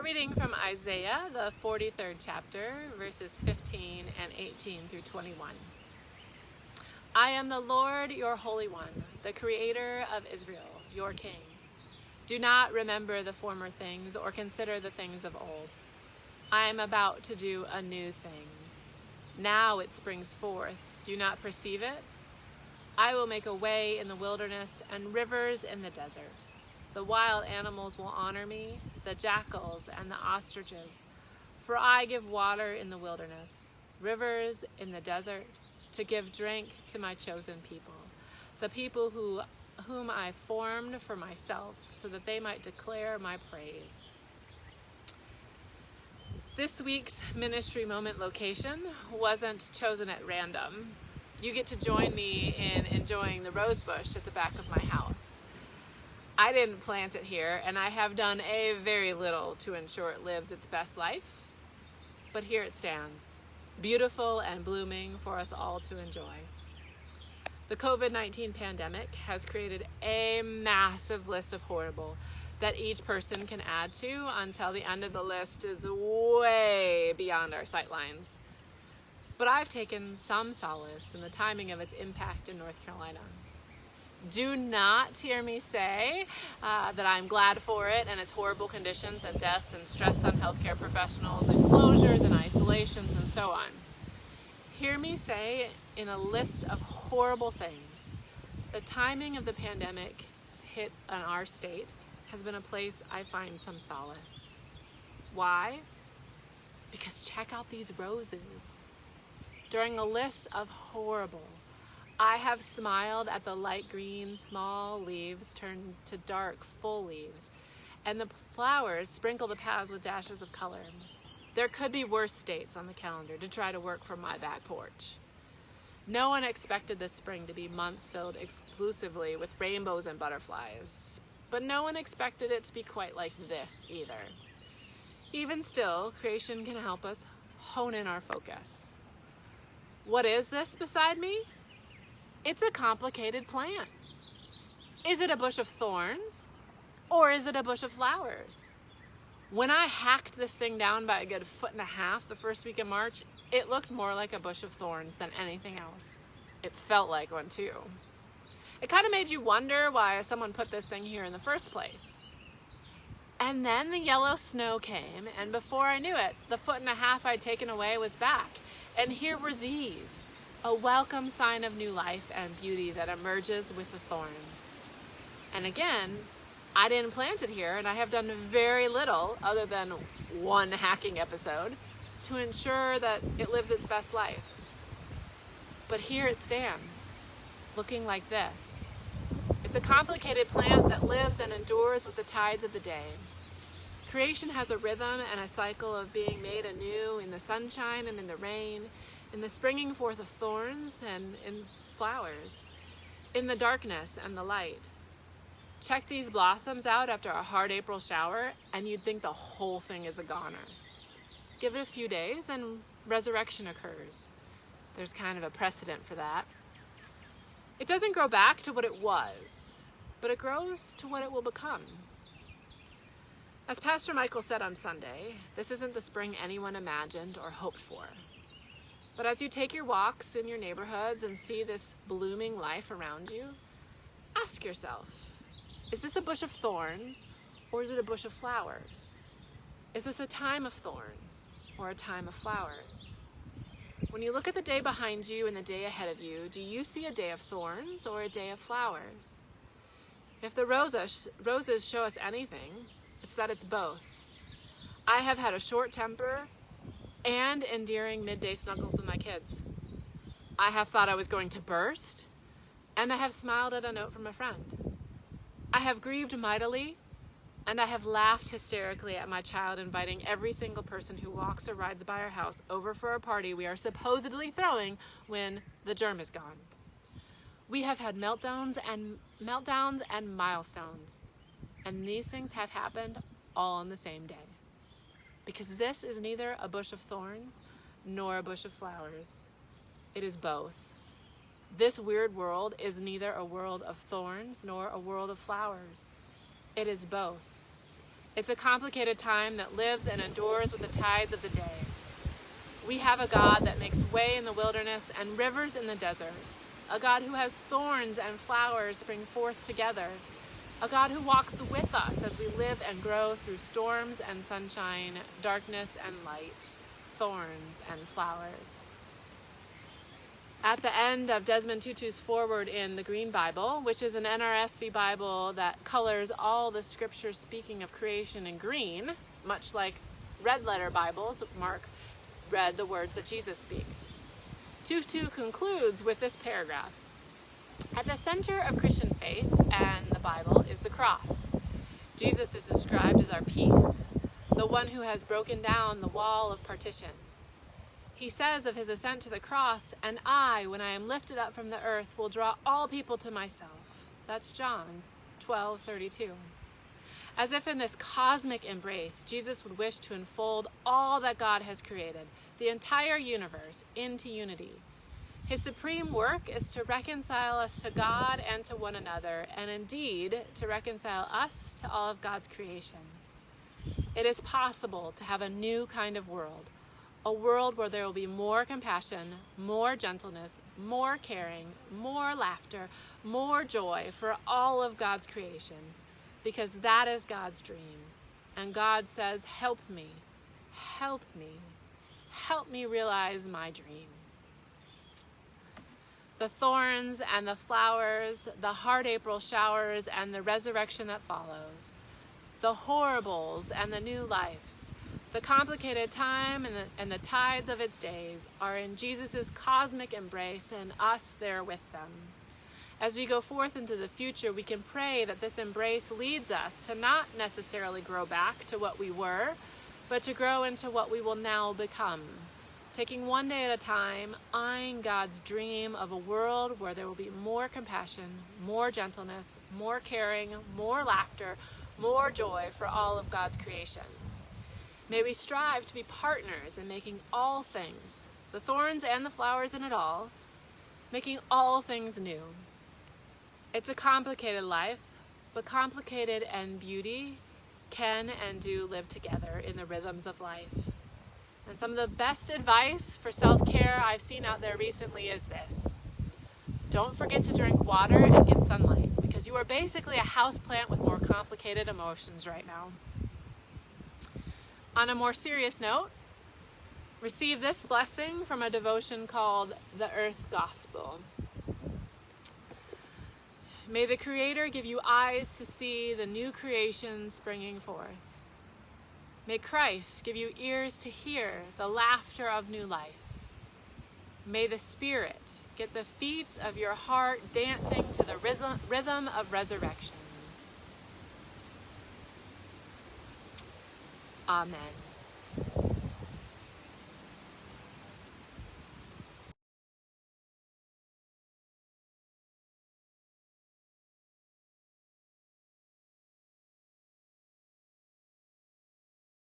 A reading from Isaiah, the 43rd chapter, verses 15 and 18 through 21. I am the Lord, your Holy One, the Creator of Israel, your King. Do not remember the former things or consider the things of old. I am about to do a new thing. Now it springs forth. Do you not perceive it? I will make a way in the wilderness and rivers in the desert. The wild animals will honor me, the jackals and the ostriches, for I give water in the wilderness, rivers in the desert, to give drink to my chosen people, the people whom I formed for myself, so that they might declare my praise. This week's ministry moment location wasn't chosen at random. You get to join me in enjoying the rose bush at the back of my house. I didn't plant it here, and I have done a very little to ensure it lives its best life, but here it stands, beautiful and blooming for us all to enjoy. The COVID-19 pandemic has created a massive list of horrible that each person can add to until the end of the list is way beyond our sightlines. But I've taken some solace in the timing of its impact in North Carolina. Do not hear me say that I'm glad for it and its horrible conditions and deaths and stress on healthcare professionals and closures and isolations and so on. Hear me say, in a list of horrible things, the timing of the pandemic's hit on our state has been a place I find some solace. Why? Because check out these roses. During a list of horrible, I have smiled at the light green small leaves turn to dark full leaves, and the flowers sprinkle the paths with dashes of color. There could be worse dates on the calendar to try to work from my back porch. No one expected this spring to be months filled exclusively with rainbows and butterflies, but no one expected it to be quite like this either. Even still, creation can help us hone in our focus. What is this beside me? It's a complicated plant. Is it a bush of thorns or is it a bush of flowers? When I hacked this thing down by a good 1.5 feet the first week of March, it looked more like a bush of thorns than anything else. It felt like one too. It kind of made you wonder why someone put this thing here in the first place. And then the yellow snow came, and before I knew it, the 1.5 feet I'd taken away was back. And here were these. A welcome sign of new life and beauty that emerges with the thorns. And again, I didn't plant it here, and I have done very little other than one hacking episode to ensure that it lives its best life. But here it stands, looking like this. It's a complicated plant that lives and endures with the tides of the day. Creation has a rhythm and a cycle of being made anew in the sunshine and in the rain, in the springing forth of thorns and in flowers, in the darkness and the light. Check these blossoms out after a hard April shower, and you'd think the whole thing is a goner. Give it a few days and resurrection occurs. There's kind of a precedent for that. It doesn't grow back to what it was, but it grows to what it will become. As Pastor Michael said on Sunday, this isn't the spring anyone imagined or hoped for. But as you take your walks in your neighborhoods and see this blooming life around you, ask yourself, is this a bush of thorns or is it a bush of flowers? Is this a time of thorns or a time of flowers? When you look at the day behind you and the day ahead of you, do you see a day of thorns or a day of flowers? If the roses show us anything, it's that it's both. I have had a short temper and endearing midday snuggles with my kids. I have thought I was going to burst, and I have smiled at a note from a friend. I have grieved mightily, and I have laughed hysterically at my child inviting every single person who walks or rides by our house over for a party we are supposedly throwing when the germ is gone. We have had meltdowns and milestones, and these things have happened all on the same day. Because this is neither a bush of thorns nor a bush of flowers. It is both. This weird world is neither a world of thorns nor a world of flowers. It is both. It's a complicated time that lives and endures with the tides of the day. We have a God that makes way in the wilderness and rivers in the desert, a God who has thorns and flowers spring forth together, a God who walks with us as we live and grow through storms and sunshine, darkness and light, thorns and flowers. At the end of Desmond Tutu's foreword in the Green Bible, which is an NRSV Bible that colors all the scriptures speaking of creation in green, much like red letter Bibles mark red the words that Jesus speaks. Tutu concludes with this paragraph. At the center of Christian faith and the Bible is the cross. Jesus is described as our peace, the one who has broken down the wall of partition. He says of his ascent to the cross, "And I, when I am lifted up from the earth, will draw all people to myself." That's John 12:32. As if in this cosmic embrace, Jesus would wish to enfold all that God has created, the entire universe, into unity. His supreme work is to reconcile us to God and to one another, and indeed to reconcile us to all of God's creation. It is possible to have a new kind of world, a world where there will be more compassion, more gentleness, more caring, more laughter, more joy for all of God's creation, because that is God's dream. And God says, help me, help me, help me realize my dream. The thorns and the flowers, the hard April showers and the resurrection that follows, the horribles and the new lives, the complicated time and the tides of its days are in Jesus' cosmic embrace and us there with them. As we go forth into the future, we can pray that this embrace leads us to not necessarily grow back to what we were, but to grow into what we will now become. Taking one day at a time, eyeing God's dream of a world where there will be more compassion, more gentleness, more caring, more laughter, more joy for all of God's creation. May we strive to be partners in making all things, the thorns and the flowers in it all, making all things new. It's a complicated life, but complicated and beauty can and do live together in the rhythms of life. And some of the best advice for self-care I've seen out there recently is this. Don't forget to drink water and get sunlight, because you are basically a houseplant with more complicated emotions right now. On a more serious note, receive this blessing from a devotion called The Earth Gospel. May the Creator give you eyes to see the new creation springing forth. May Christ give you ears to hear the laughter of new life. May the Spirit get the feet of your heart dancing to the rhythm of resurrection. Amen.